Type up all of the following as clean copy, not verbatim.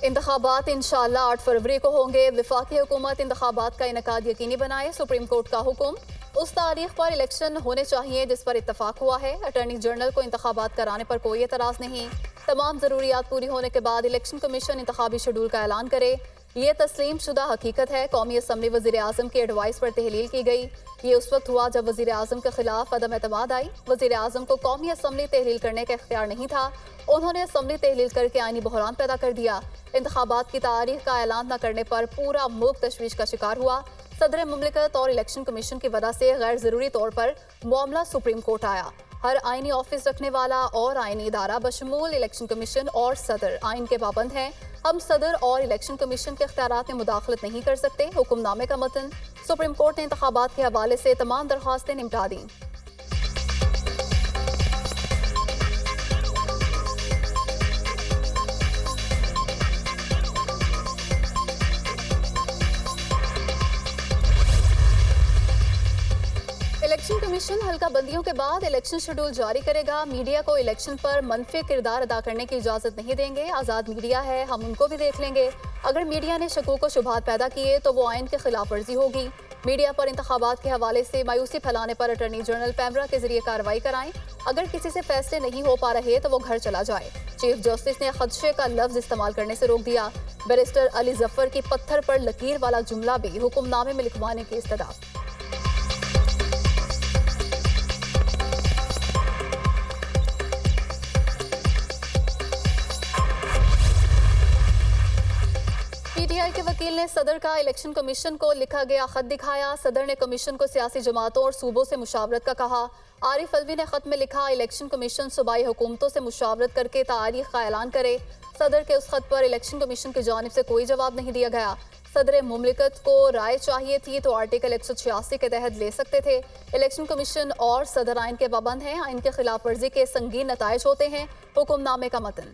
इंतखाबात इंशाअल्लाह 8 फरवरी को होंगे। वफाकी हुकूमत इंतखाबात का इनकाद यकीनी बनाए, सुप्रीम कोर्ट का हुक्म। उस तारीख पर इलेक्शन होने चाहिए जिस पर इत्तफाक हुआ है। अटॉर्नी जनरल को इंतखाबात कराने पर कोई एतराज़ नहीं। तमाम ज़रूरियात पूरी होने के बाद इलेक्शन कमीशन इंतखाबी शेड्यूल का ऐलान करे। ये तस्लीम शुदा हकीकत है। कौमी असम्बली वज़ीर आज़म की एडवाइस पर तहलील की गई। ये उस वक्त हुआ जब वज़ीर आज़म के खिलाफ अदम एतमाद आई। वज़ीर आज़म को कौमी असम्बली तहलील करने का इख्तियार नहीं था। उन्होंने असम्बली तहलील करके आईनी बहरान पैदा कर दिया। इंतखाबात की तारीख का ऐलान न करने पर पूरा मुल्क तशवीश का शिकार हुआ। सदर मुमलिकत और इलेक्शन कमीशन की वजह से गैर ज़रूरी तौर पर मामला सुप्रीम कोर्ट आया। हर आईनी ऑफिस रखने वाला और आईनी इदारा बशमूल इलेक्शन कमीशन और सदर आइन के पाबंद हैं। हम सदर और इलेक्शन कमीशन के इख्तियारात में मुदाखलत नहीं कर सकते। हुक्मनामे का मतन सुप्रीम कोर्ट ने इंतखाबात के हवाले से तमाम दरख्वास्तें निपटा दी। इलेक्शन कमीशन हल्का बंदियों के बाद इलेक्शन शेड्यूल जारी करेगा। मीडिया को इलेक्शन पर मनफी किरदार अदा करने की इजाज़त नहीं देंगे। आज़ाद मीडिया है, हम उनको भी देख लेंगे। अगर मीडिया ने शकूक व शुबहात पैदा किए तो वो आइन के खिलाफ वर्जी होगी। मीडिया पर इंतखाबात के हवाले से मायूसी फैलाने पर अटॉर्नी जनरल पैमरा के जरिए कार्रवाई कराएं। अगर किसी से फैसले नहीं हो पा रहे तो वो घर चला जाए। चीफ जस्टिस ने खदशे का लफ्ज इस्तेमाल करने से रोक दिया। बैरिस्टर अली जफर की पत्थर पर लकीर वाला जुमला भी हुक्मनामे में लिखवाने की इस्तदा। पीटीआई के वकील ने सदर का इलेक्शन कमीशन को लिखा गया खत दिखाया। सदर ने कमीशन को सियासी जमातों और सूबों से मुशावरत का कहा। आरिफ अलवी ने खत में लिखा, इलेक्शन कमीशन सूबाई हुकूमतों से मुशावरत करके तारीख का ऐलान करे। सदर के उस खत पर इलेक्शन कमीशन की जानिब से कोई जवाब नहीं दिया गया। सदर मुमलिकत को राय चाहिए थी तो आर्टिकल 186 के तहत ले सकते थे। इलेक्शन कमीशन और सदर आइन के पाबंद हैं। आइन के खिलाफ वर्जी के संगीन नताइज होते हैं। हुक्मनामे का मतन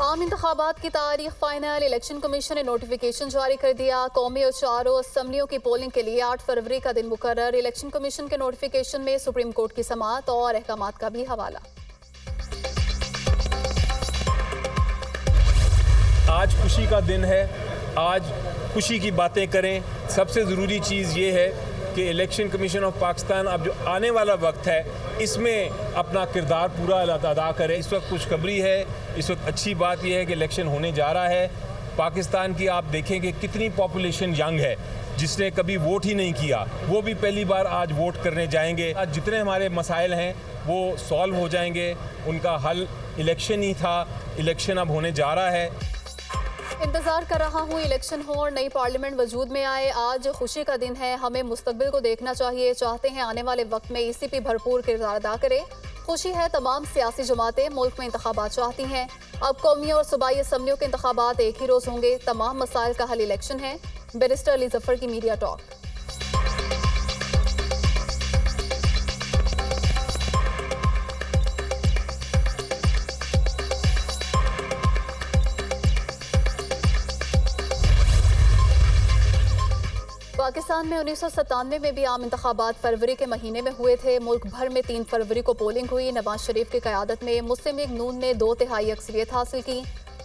आम इंतखाबात की तारीख फाइनल। इलेक्शन कमीशन ने नोटिफिकेशन जारी कर दिया। कौमी और चारों असम्बलियों की पोलिंग के लिए 8 फरवरी का दिन मुकर्रर। इलेक्शन कमीशन के नोटिफिकेशन में सुप्रीम कोर्ट की समाअत और अहकामात का भी हवाला। आज खुशी का दिन है, आज खुशी की बातें करें। सबसे ज़रूरी चीज़ ये है कि इलेक्शन कमीशन ऑफ पाकिस्तान अब जो आने वाला वक्त है इसमें अपना किरदार पूरा अदा करे। इस वक्त खुशखबरी है, इस वक्त अच्छी बात यह है कि इलेक्शन होने जा रहा है। पाकिस्तान की आप देखेंगे कितनी पॉपुलेशन यंग है, जिसने कभी वोट ही नहीं किया वो भी पहली बार आज वोट करने जाएंगे। आज जितने हमारे मसाइल हैं वो सॉल्व हो जाएंगे। उनका हल इलेक्शन ही था, इलेक्शन अब होने जा रहा है। इंतजार कर रहा हूँ इलेक्शन हो और नई पार्लियामेंट वजूद में आए। आज खुशी का दिन है, हमें मुस्तकबिल को देखना चाहिए। चाहते हैं आने वाले वक्त में ईसीपी भरपूर किरदार अदा करे। खुशी है तमाम सियासी जमातें मुल्क में इंतखाबात चाहती हैं। अब कौमी और सूबाई असम्बलियों के इंतखाबात एक ही रोज़ होंगे। तमाम मसाइल का हल इलेक्शन है। बैरिस्टर अली जफर की मीडिया टॉक। पाकिस्तान में 1997 में भी आम इंतखाबात फरवरी के महीने में हुए थे। मुल्क भर में 3 फरवरी को पोलिंग हुई। नवाज शरीफ की क़यादत में मुस्लिम लीग नून ने 2/3 अक्सरियत हासिल की।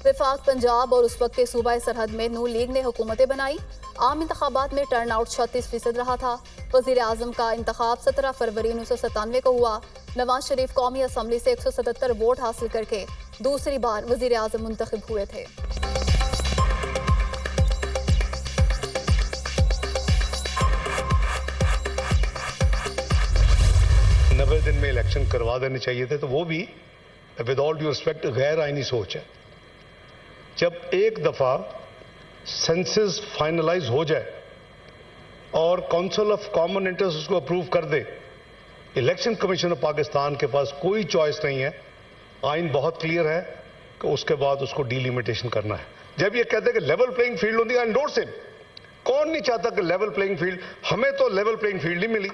वफाक पंजाब और उस वक्त के सूबाई सरहद में नून लीग ने हुकूमतें बनाई। आम इंतखाबात में टर्न आउट 36% रहा था। वज़ीर आज़म का इंतखाब 17 फरवरी 1997 को हुआ। नवाज शरीफ कौमी असम्बली से 177 वोट हासिल करके दूसरी बार वज़ीर आज़म मुंतखब हुए थे। 90 दिन में इलेक्शन करवा देने चाहिए थे, तो वो भी विद ऑल ड्यू रिस्पेक्ट गैर आइनी सोच है। जब एक दफा सेंसस फाइनलाइज हो जाए और काउंसिल ऑफ कॉमन इंटरेस्ट उसको अप्रूव कर दे, इलेक्शन कमीशन ऑफ पाकिस्तान के पास कोई चॉइस नहीं है। आइन बहुत क्लियर है कि उसके बाद उसको डिलिमिटेशन करना है। जब ये कहते हैं कि लेवल प्लेइंग फील्ड होती है, आई एंडोर्स इट। कौन नहीं चाहता कि लेवल प्लेइंग फील्ड? हमें तो लेवल प्लेइंग फील्ड ही मिली।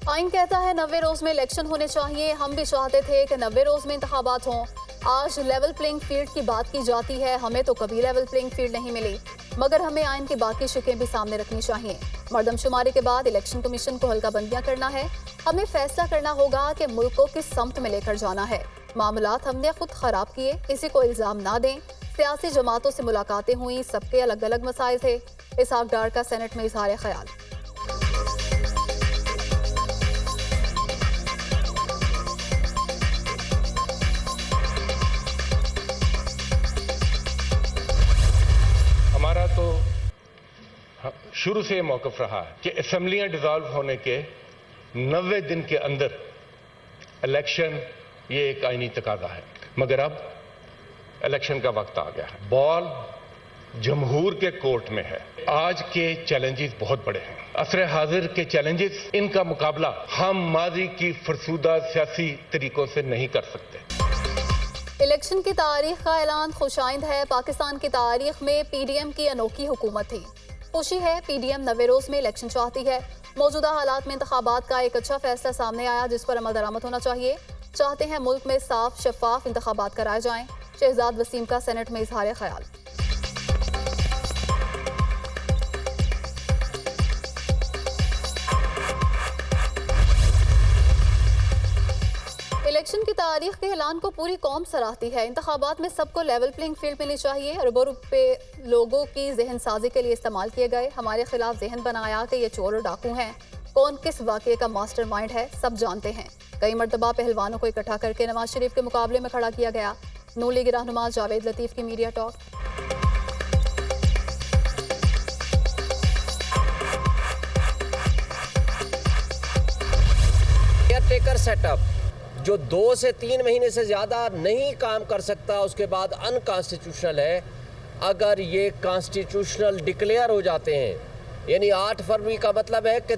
आइन कहता है 90 रोज में इलेक्शन होने चाहिए। हम भी चाहते थे कि 90 रोज में इंतखाबात हों। आज लेवल प्लेइंग फील्ड की बात की जाती है, हमें तो कभी लेवल प्लेइंग फील्ड नहीं मिली, मगर हमें आइन की बाकी शिकें भी सामने रखनी चाहिए। मर्दमशुमारी के बाद इलेक्शन कमीशन को हल्काबंदियां करना है। हमें फैसला करना होगा कि मुल्क को किस समत में लेकर जाना है। मामलात हमने खुद खराब किए, किसी को इल्जाम ना दें। सियासी जमातों से मुलाकातें हुई, सबके अलग अलग मसाइल थे। इसहाक डार का सेनेट में इजहार ख्याल। हमारा तो शुरू से मौक़िफ़ रहा है कि असेंबलियां डिसॉल्व होने के 90 दिन के अंदर इलेक्शन ये एक आईनी तकाजा है, मगर अब इलेक्शन का वक्त आ गया है। बॉल जमहूर के कोर्ट में है। आज के चैलेंजेस बहुत बड़े हैं। असर हाजिर के चैलेंजेस, इनका मुकाबला हम माजी की फरसूदा सियासी तरीकों से नहीं कर सकते। इलेक्शन की तारीख का ऐलान खुशाइंद है। पाकिस्तान की तारीख में पीडीएम की अनोखी हुकूमत थी। खुशी है, पीडीएम 90 रोज में इलेक्शन चाहती है। मौजूदा हालात में इंतखाबात का एक अच्छा फैसला सामने आया, जिस पर अमल दरामद होना चाहिए। चाहते हैं मुल्क में साफ शफाफ इंतखाबात कराए जाएं। शहजाद वसीम का सेनेट में इजहार ख्याल। इलेक्शन की तारीख के ऐलान को पूरी कौम सराहती है। इंतखाबात में सबको लेवल प्लेइंग फील्ड मिलनी चाहिए। अरबों रुपए लोगों की जहन साजी के लिए इस्तेमाल किए गए। हमारे खिलाफ जहन बनाया कि ये चोर और डाकू हैं। कौन किस वाक़े का मास्टर माइंड है, सब जानते हैं। कई मरतबा पहलवानों को इकट्ठा करके नवाज शरीफ के मुकाबले में खड़ा किया गया। नून लीग रहनुमा जावेद लतीफ की मीडिया टॉक। केयरटेकर सेटअप जो 2 से 3 महीने से ज़्यादा नहीं काम कर सकता, उसके बाद अनकॉन्स्टिट्यूशनल है। अगर ये कॉन्स्टिट्यूशनल डिक्लेयर हो जाते हैं, यानी 8 फरवरी का मतलब है कि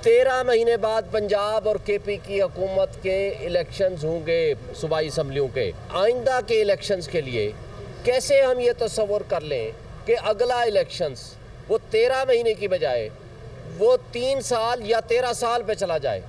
13 महीने बाद पंजाब और केपी की हुकूमत के इलेक्शंस होंगे, सूबाई असम्बलियों के। आइंदा के इलेक्शंस के लिए कैसे हम ये तस्वर कर लें कि अगला इलेक्शंस वो 13 महीने की बजाय वो 3 साल या 13 साल पे चला जाए।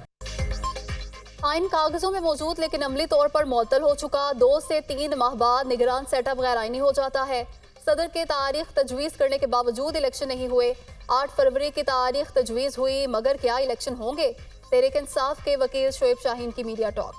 आइन कागजों में मौजूद लेकिन अमली तौर पर मुअत्तल हो चुका। 2 से 3 माह बाद निगरान सेटअप गैर आइनी हो जाता है। सदर के तारीख तजवीज़ करने के बावजूद इलेक्शन नहीं हुए। 8 फरवरी की तारीख तजवीज़ हुई, मगर क्या इलेक्शन होंगे? तहरीक इंसाफ के वकील शोएब शाहीन की मीडिया टॉक।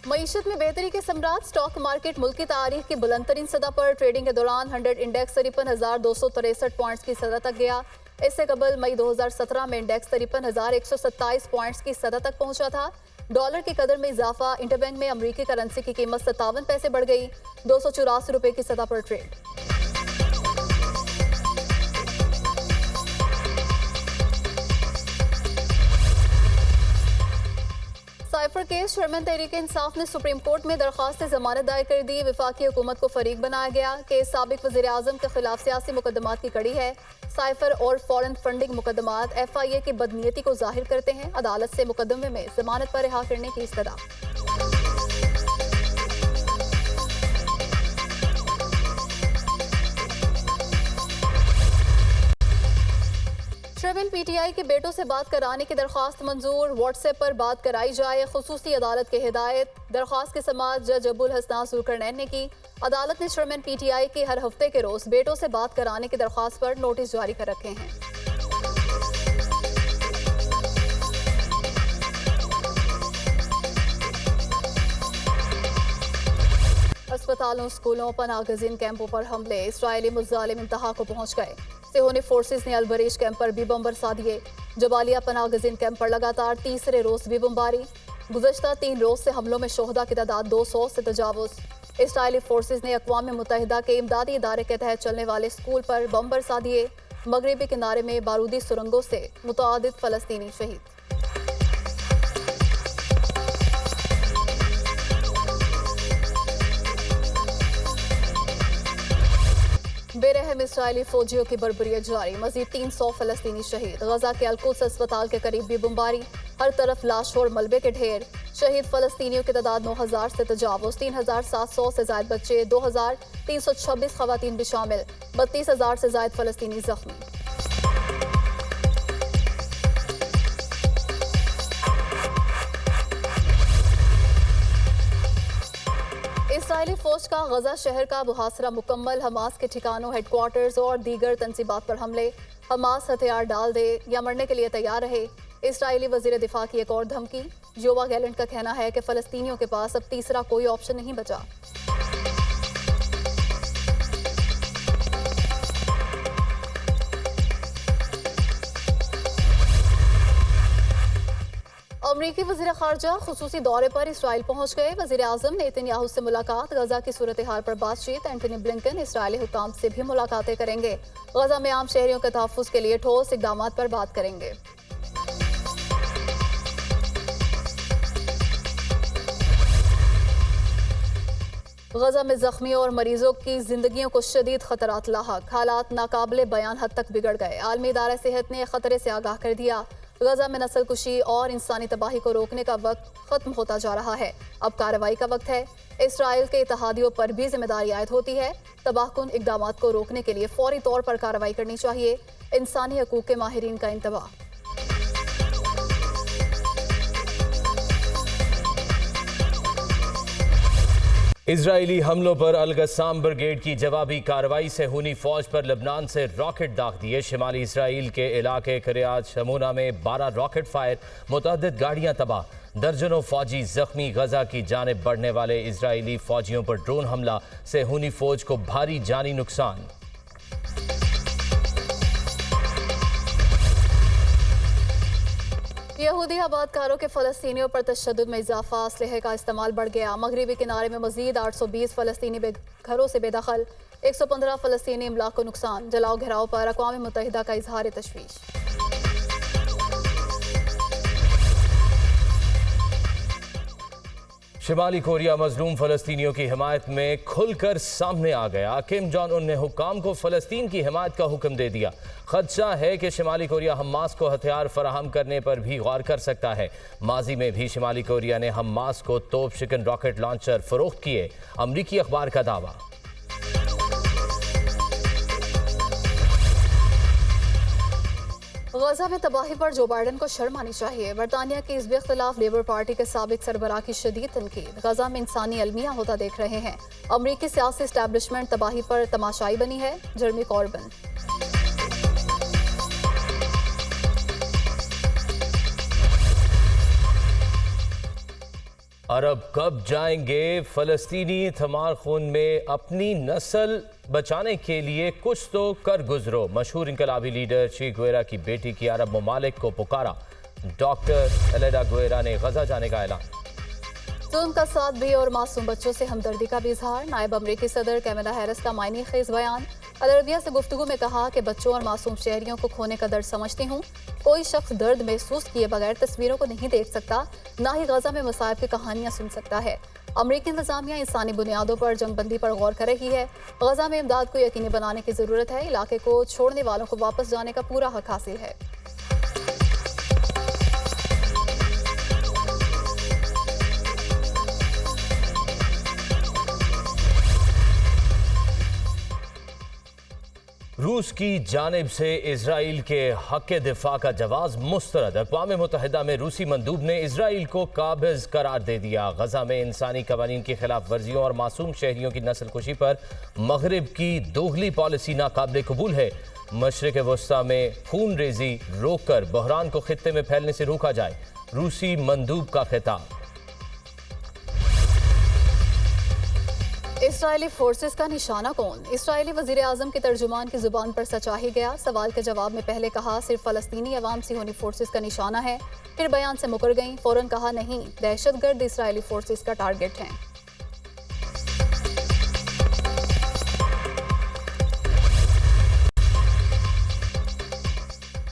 मईशत में बेहतरी के सम्राट। स्टॉक मार्केट मुल्क की तारीख की बुलंद तरीन सतह पर ट्रेडिंग के दौरान 100 इंडेक्स 53,263 पॉइंट्स की सतह तक गया। इससे कबल मई 2017 में इंडेक्स 53,127 पॉइंट्स की सतह तक पहुंचा था। डॉलर की कदर में इजाफा। इंटरबैंक में अमरीकी करेंसी की कीमत 57 पैसे बढ़ गई, 284 रुपए की सतह पर trade. Cipher case. Chairman Tehreek Insaf ने सुप्रीम कोर्ट में दरखास्त जमानत दायर कर दी। वफाकी हुकूमत को फरीक बनाया गया। केस साबिक वज़ीर आज़म के खिलाफ सियासी मुकदमात की कड़ी है। साइफर और फॉरेन फंडिंग मुकदमात FIA की बदनीयती को जाहिर करते हैं। अदालत से मुकदमे में जमानत पर रिहा करने की इस्तदा। चेयरमैन PTI के बेटों से बात कराने की दरख्वास्त मंजूर। व्हाट्सएप पर बात कराई जाए, खुसूसी अदालत की हिदायत। दरख्वास्त की समाअत जज अबुल हसनान जुल्करनैन ने की। अदालत ने चेयरमैन PTI की हर हफ्ते के रोज बेटों से बात कराने की दरख्वास्त पर नोटिस जारी कर रखे हैं। अस्पतालों, स्कूलों, पनाहगज़ीन कैंपों पर हमले। इसराइली मुज़ालिम इंतहा को पहुंच गए। सिहोनी फोर्सेस ने अलबरेज कैंप पर भी बम बरसा दिए। जबालिया पनाहगज़ीन कैंप पर लगातार तीसरे रोज भी बमबारी। गुज़श्ता 3 रोज से हमलों में शोहदा की तादाद 200 से तजावुज़। इसराइली फोर्सेस ने अक़वाम मुत्तहिदा के इमदादी इदारे के तहत चलने वाले स्कूल पर बम बरसा दिए। मगरबी किनारे में बारूदी सुरंगों से मुतअद्दिद फ़लस्तीनी शहीद। बेरहम इसराइली फौजियों की बर्बरियत जारी। मजीद 300 फ़लस्तीनी शहीद। गजा के अलकुद्स अस्पताल के करीब भी बमबारी। हर तरफ लाशों और मलबे के ढेर। शहीद फ़लस्तीनियों की तादाद 9,000 से तजावुज़। 3,700 से ज़ायद बच्चे, 2,326 ख़वातीन भी शामिल। 32,000 से ज़ायद फ़लस्तीनी जख्मी। फौज का गजा शहर का मुहासरा मुकम्मल, हमास के ठिकानों, हेडक्वार्टर्स और दीगर तंसीबात पर हमले। हमास हथियार डाल दे या मरने के लिए तैयार रहे, इसराइली वजीर दिफा की एक और धमकी। योवा गैलेंट का कहना है कि फलस्तीनियों के पास अब तीसरा कोई ऑप्शन नहीं बचा। अमरीकी वज़ीर ख़ारजा खुसूसी दौरे पर इसराइल पहुंच गए। वज़ीर आज़म नेतन्याहू से मुलाकात, गजा की सूरत हाल पर बातचीत। एंटनी ब्लिंकन इसराइली हुकाम से भी मुलाकातें करेंगे। गजा में आम शहरियों के तहफ़्फ़ुज़ के लिए ठोस इक़दाम पर बात करेंगे। गजा में जख्मी और मरीजों की जिंदगियों को शदीद खतरात लाहक, हालात नाकाबिले बयान हद तक बिगड़ गए। आलमी इदारा सेहत ने खतरे से आगाह कर दिया। गजा में नस्ल कुशी और इंसानी तबाही को रोकने का वक्त खत्म होता जा रहा है, अब कार्रवाई का वक्त है। इसराइल के इत्तेहादियों पर भी जिम्मेदारी आयद होती है। तबाहकुन इक़दाम को रोकने के लिए फौरी तौर पर कार्रवाई करनी चाहिए। इंसानी हकूक़ के माहिरीन का इंतबाह। इजरायली हमलों पर अल-गस्साम ब्रिगेड की जवाबी कार्रवाई से हुनी फौज पर लबनान से रॉकेट दाग दिए। शिमाली इसराइल के इलाके किर्यात शमूना में 12 रॉकेट फायर, मुतअद्दिद गाड़ियां तबाह, दर्जनों फौजी जख्मी। गजा की जानिब बढ़ने वाले इजरायली फौजियों पर ड्रोन हमला से हुनी फौज को भारी जानी नुकसान। यहूदी आबादकारों के फ़लस्तीनियों पर तशद्दुद में इजाफा, असलहे का इस्तेमाल बढ़ गया। मगरबी किनारे में मजीद 820 फ़लस्तीनी घरों से बेदखल, 115 फ़लस्तीनी इमलाक को नुकसान। जलाओ घेराव पर अक़वाम मुत्तहिदा का इजहार तशवीश। शिमाली कोरिया मजलूम फ़लस्तीनियों की हिमायत में खुलकर सामने आ गया। किम जोंग उन ने हुक्काम को फ़लस्तीन की हिमायत का हुक्म दे दिया। खदशा है कि शिमाली कोरिया हमास को हथियार फराहम करने पर भी गौर कर सकता है। माजी में भी शिमाली कोरिया ने हमास को तोप शिकन रॉकेट लॉन्चर फरोख्त किए, अमरीकी अखबार का दावा। गजा में तबाही पर जो बाइडन को शर्म आनी चाहिए। बरतानिया की इस खिलाफ लेबर पार्टी के साबिक सरबराह की शदीद तनकीद। गजा में इंसानी अलमिया होता देख रहे हैं। अमरीकी सियासी एस्टैब्लिशमेंट तबाही पर तमाशाई बनी है। जर्मी कॉर्बन। अरब कब जाएंगे? फ़लस्तीनी थमार खून में अपनी नस्ल बचाने के लिए कुछ तो कर गुजरो। मशहूर इनकलाबी लीडर चे गुवेरा की बेटी की अरब ममालिक को पुकारा। डॉक्टर एलेडा गुवेरा ने गजा जाने का ऐलान। जुल्म का साथ भी और मासूम बच्चों से हमदर्दी का भी इजहार। नायब अमरीकी सदर कैमला हैरिस का मायने खेज बयान। अल अरबिया से गुफ्तगू में कहा कि बच्चों और मासूम शहरियों को खोने का दर्द समझती हूँ। कोई शख्स दर्द महसूस किए बगैर तस्वीरों को नहीं देख सकता, ना ही गजा में मसाइब की कहानियाँ सुन सकता है। अमरीकी इंतजामिया इंसानी बुनियादों पर जंगबंदी पर गौर कर रही है। गजा में इमदाद को यकीनी बनाने की जरूरत है। इलाके को छोड़ने वालों को वापस जाने का पूरा हक हासिल है। रूस की जानिब से इसराइल के हक दिफा का जवाब मुस्तरद। अक़वाम मुत्तहिदा में रूसी मंदूब ने इसराइल को काबिज करार दे दिया। गजा में इंसानी कवानीन की खिलाफ वर्जियों और मासूम शहरियों की नस्ल कुशी पर मगरिब की दोगली पॉलिसी नाकाबिल कबूल है। मशरिक़ वस्ता में खून रेजी रोक कर बहरान को खित्ते में फैलने से रोका जाए, रूसी मंदूब का खिताब। इसराइली फोर्सेस का निशाना कौन? इसराइली वजीर आजम के तर्जुमान की जुबान पर सचा ही गया। सवाल के जवाब में पहले कहा सिर्फ फलस्तीनी अवाम से होनी फोर्सेस का निशाना है, फिर बयान से मुकर गई। फौरन कहा नहीं, दहशतगर्द इसराइली फोर्सेस का टारगेट हैं।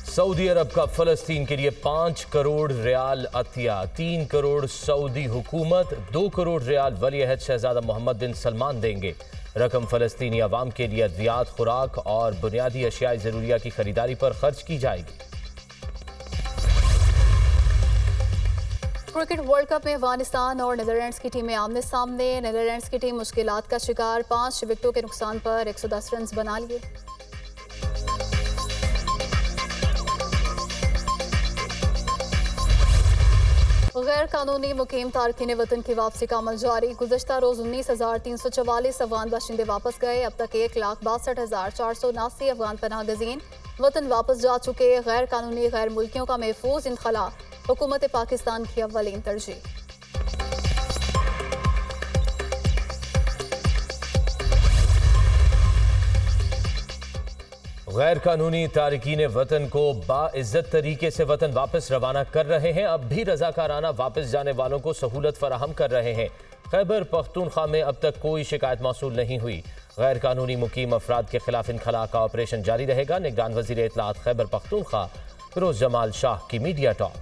सऊदी अरब का फ़लस्तीन के लिए 5 करोड़ रियाल अतिया, 3 करोड़ सऊदी हुकूमत, 2 करोड़ रियाल वली-अहद शहजादा मोहम्मद बिन सलमान देंगे। रकम फ़लस्तीनी अवाम के लिए अद्वियात, खुराक और बुनियादी अशियाई ज़रूरिया की खरीदारी पर खर्च की जाएगी। क्रिकेट वर्ल्ड कप में अफगानिस्तान और नीदरलैंड्स की टीमें आमने सामने। नीदरलैंड्स की टीम मुश्किलात का शिकार, 5 विकेटों के नुकसान पर 110 रन बना लिए। गैर कानूनी मुकीम तारकीन वतन की वापसी का अमल जारी। गुज़श्ता रोज 19,344 अफगान बाशिंदे वापस गए। अब तक 1,62,479 अफगान पनाह गजीन वतन वापस जा चुके। गैर कानूनी गैर मुल्कियों का महफूज इंखला हुकूमत पाकिस्तान की अव्वलीन तरजीह। गैर कानूनी तारकीन वतन को बाइज्जत तरीके से वतन वापस रवाना कर रहे हैं। अब भी रजाकाराना वापस जाने वालों को सहूलत फराहम कर रहे हैं। खैबर पख्तूनख्वा में अब तक कोई शिकायत मौसूल नहीं हुई। गैर कानूनी मुकीम अफराद के खिलाफ इनखला का ऑपरेशन जारी रहेगा। निगरान वजीर इत्तलात खैबर पख्तूनख्वा फिरोज जमाल शाह की मीडिया टॉक।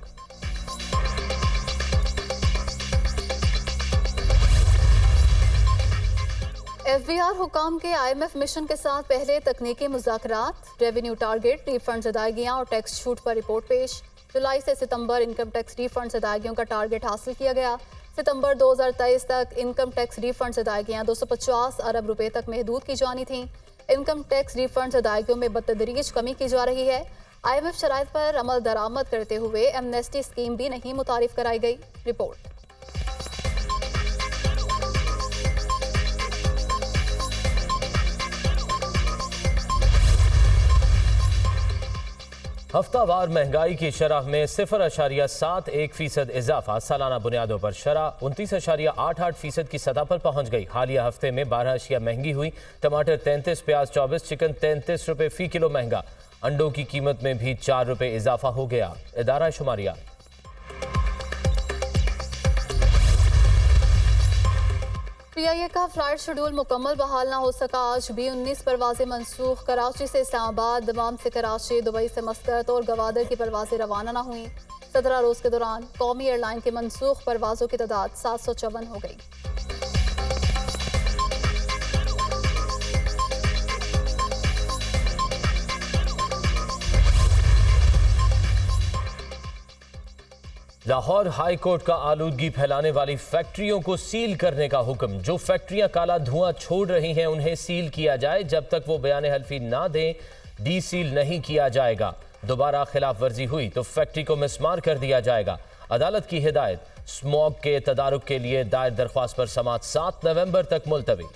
FBR हुकाम के IMF मिशन के साथ पहले तकनीकी मुज़ाकरात, रेवेन्यू टारगेट, रिफंड अदायगियाँ और टैक्स छूट पर रिपोर्ट पेश। जुलाई से सितंबर इनकम टैक्स रिफंड अदायगियों का टारगेट हासिल किया गया। सितंबर 2023 तक इनकम टैक्स रिफंड अदायगियाँ 250 अरब रुपए तक महदूद की जानी थीं। इनकम टैक्स रिफंड अदायगियों में बतदरीज कमी की जा रही है। IMF शराइत पर अमल दरामद करते हुए एमनेस्टी स्कीम भी नहीं मुतारिफ कराई गई। रिपोर्ट। हफ्तावार महंगाई की शरह में 0.71% इजाफा। सालाना बुनियादों पर शरह 29.88% की सतह पर पहुंच गई। हालिया हफ्ते में 12 अशिया महंगी हुई। टमाटर 33, प्याज 24, चिकन 33 रुपए फी किलो महंगा। अंडों की कीमत में भी 4 रुपए इजाफा हो गया। इदारा शुमारिया। PIA का फ्लाइट शेड्यूल मुकम्मल बहाल ना हो सका। आज भी 19 परवाजें मनसूख। कराची से इस्लामाबाद, दमाम से कराची, दुबई से मस्कत और गवादर की परवाजें रवाना ना हुई। 17 रोज के दौरान कौमी एयरलाइन की मनसूख परवाजों की तादाद 754 हो गई। लाहौर हाई कोर्ट का आलूदगी फैलाने वाली फैक्ट्रियों को सील करने का हुक्म। जो फैक्ट्रियां काला धुआं छोड़ रही हैं उन्हें सील किया जाए। जब तक वो बयान हल्फी ना दें, डी सील नहीं किया जाएगा। दोबारा खिलाफ वर्जी हुई तो फैक्ट्री को मिसमार कर दिया जाएगा। अदालत की हिदायत। स्मॉग के तदारुक के लिए दायर दरख्वास्त पर समाअत 7 नवंबर तक मुलतवी।